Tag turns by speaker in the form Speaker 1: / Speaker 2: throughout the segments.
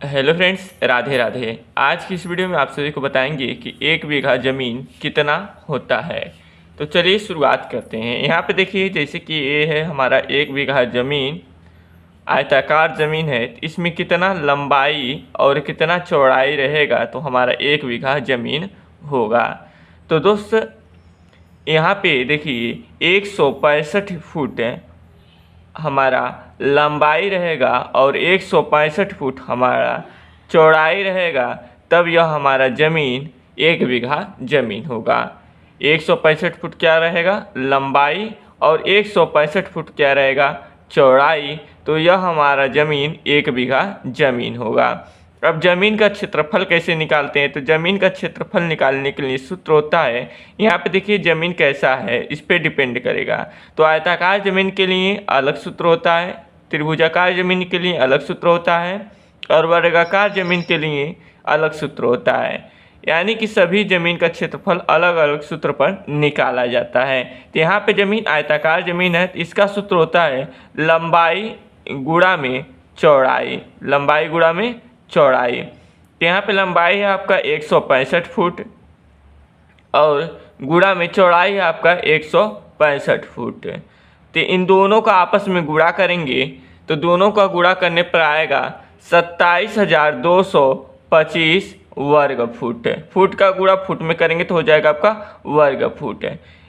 Speaker 1: Hello friends, Radhe Radhe. आज की इस वीडियो में आप सभी को बताएंगे कि 1 बीघा ज़मीन कितना होता है। तो चलिए शुरुआत करते हैं। यहाँ पे देखिए, जैसे कि ये है हमारा 1 बीघा ज़मीन, आयताकार ज़मीन है। इसमें कितना लंबाई और कितना चौड़ाई रहेगा तो हमारा 1 बीघा ज़मीन होगा। तो दोस्त यहाँ पे देखिए 165 फुट हमारा लंबाई रहेगा और 165 फुट हमारा चौड़ाई रहेगा, तब यह हमारा ज़मीन 1 बीघा ज़मीन होगा। 165 फुट क्या रहेगा लंबाई और 165 फुट क्या रहेगा चौड़ाई, तो यह हमारा ज़मीन 1 बीघा ज़मीन होगा। अब ज़मीन का क्षेत्रफल कैसे निकालते हैं? तो ज़मीन का क्षेत्रफल निकालने के लिए सूत्र होता है, यहाँ पे देखिए ज़मीन कैसा है इस पे डिपेंड करेगा। तो आयताकार ज़मीन के लिए अलग सूत्र होता है, त्रिभुजाकार ज़मीन के लिए अलग सूत्र होता है और वर्गाकार ज़मीन के लिए अलग सूत्र होता है। यानी कि सभी ज़मीन का क्षेत्रफल अलग अलग सूत्र पर निकाला जाता है। तो यहाँ पे ज़मीन आयताकार ज़मीन है, इसका सूत्र होता है लंबाई गुणा में चौड़ाई, लंबाई गुणा में चौड़ाई। तो यहाँ पे लंबाई है आपका 165 फुट और गुणा में चौड़ाई है आपका 165 फुट। तो इन दोनों का आपस में गुणा करेंगे तो दोनों का गुणा करने पर आएगा 27,225 वर्ग फुट। फुट का गुणा फुट में करेंगे तो हो जाएगा आपका वर्ग फुट।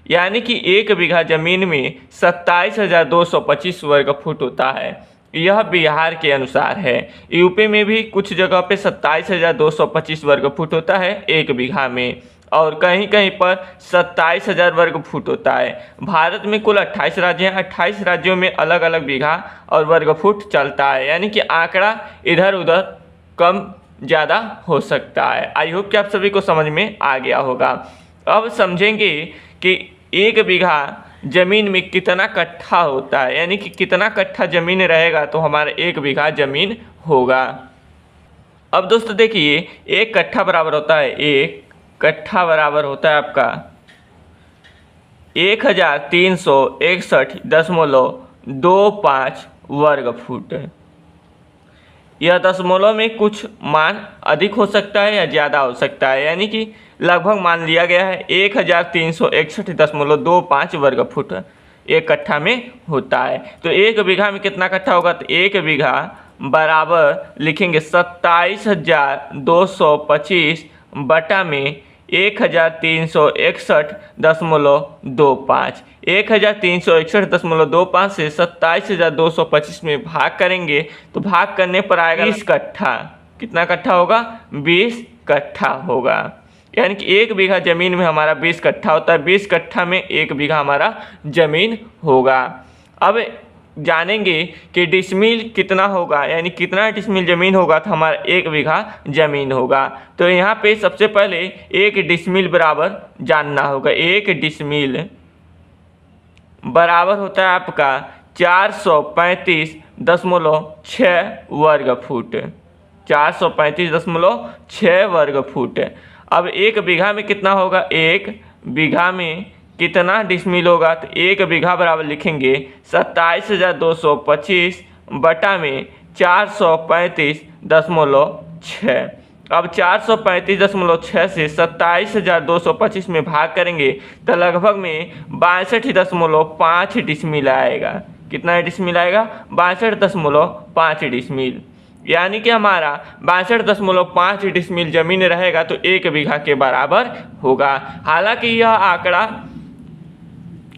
Speaker 1: यानी कि 1 बीघा ज़मीन में 27,225 वर्ग फुट होता है। यह बिहार के अनुसार है। यूपी में भी कुछ जगह पे 27,225 वर्ग फुट होता है 1 बीघा में, और कहीं कहीं पर 27,000 वर्ग फुट होता है। भारत में कुल 28 राज्य हैं, 28 राज्यों में अलग अलग बीघा और वर्ग फुट चलता है। यानी कि आंकड़ा इधर उधर कम ज़्यादा हो सकता है। आई होप कि आप सभी को समझ में आ गया होगा। अब समझेंगे कि 1 बीघा ज़मीन में कितना कट्ठा होता है, यानी कि कितना कट्ठा ज़मीन रहेगा तो हमारा 1 बीघा ज़मीन होगा। अब दोस्तों देखिए, 1 कट्ठा बराबर होता है, 1 कट्ठा बराबर होता है आपका 1361.25 वर्ग फुट। यह दशमलव में कुछ मान अधिक हो सकता है या ज़्यादा हो सकता है, यानी कि लगभग मान लिया गया है 1361.25 वर्ग फुट 1 कट्ठा में होता है। तो 1 बीघा में कितना कट्ठा होगा? तो 1 बीघा बराबर लिखेंगे 27,225 बटा में 1361.25। 1361.25 से 27,225 में भाग करेंगे तो भाग करने पर आएगा 20 कट्ठा। कितना कट्ठा होगा? 20 कट्ठा होगा। यानी कि 1 बीघा ज़मीन में हमारा 20 कट्ठा होता है। 20 कट्ठा में 1 बीघा हमारा ज़मीन होगा। अब जानेंगे कि डिसमिल कितना होगा, यानी कितना डिसमिल ज़मीन होगा तो हमारा 1 बीघा ज़मीन होगा। तो यहाँ पे सबसे पहले 1 डिसमिल बराबर जानना होगा। 1 डिसमिल बराबर होता है आपका 435.6 वर्ग फुट। 435.6 वर्ग फुट। अब 1 बीघा में कितना होगा? 1 बीघा में कितना डिसमिल होगा? तो 1 बीघा बराबर लिखेंगे 27,225 बटा में 435.6। अब 435.6 से 27,225 में भाग करेंगे तो लगभग में 62.5 डिसमिल आएगा। कितना डिसमिल आएगा? 62.5 डिसमिल। यानी कि हमारा 62.5 डिसमिल ज़मीन रहेगा तो 1 बीघा के बराबर होगा। हालांकि यह आंकड़ा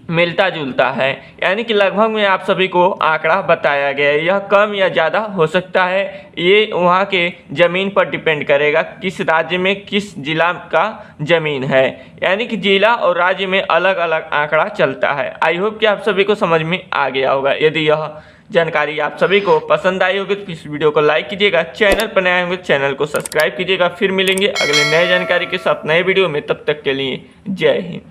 Speaker 1: मिलता जुलता है, यानी कि लगभग में आप सभी को आंकड़ा बताया गया है। यह कम या ज़्यादा हो सकता है, ये वहाँ के ज़मीन पर डिपेंड करेगा किस राज्य में किस जिला का ज़मीन है। यानी कि जिला और राज्य में अलग अलग आंकड़ा चलता है। आई होप कि आप सभी को समझ में आ गया होगा। यदि यह जानकारी आप सभी को पसंद आई होगी तो इस वीडियो को लाइक कीजिएगा, चैनल पर नए होंगे चैनल को सब्सक्राइब कीजिएगा। फिर मिलेंगे अगले नए जानकारी के साथ नए वीडियो में, तब तक के लिए जय हिंद।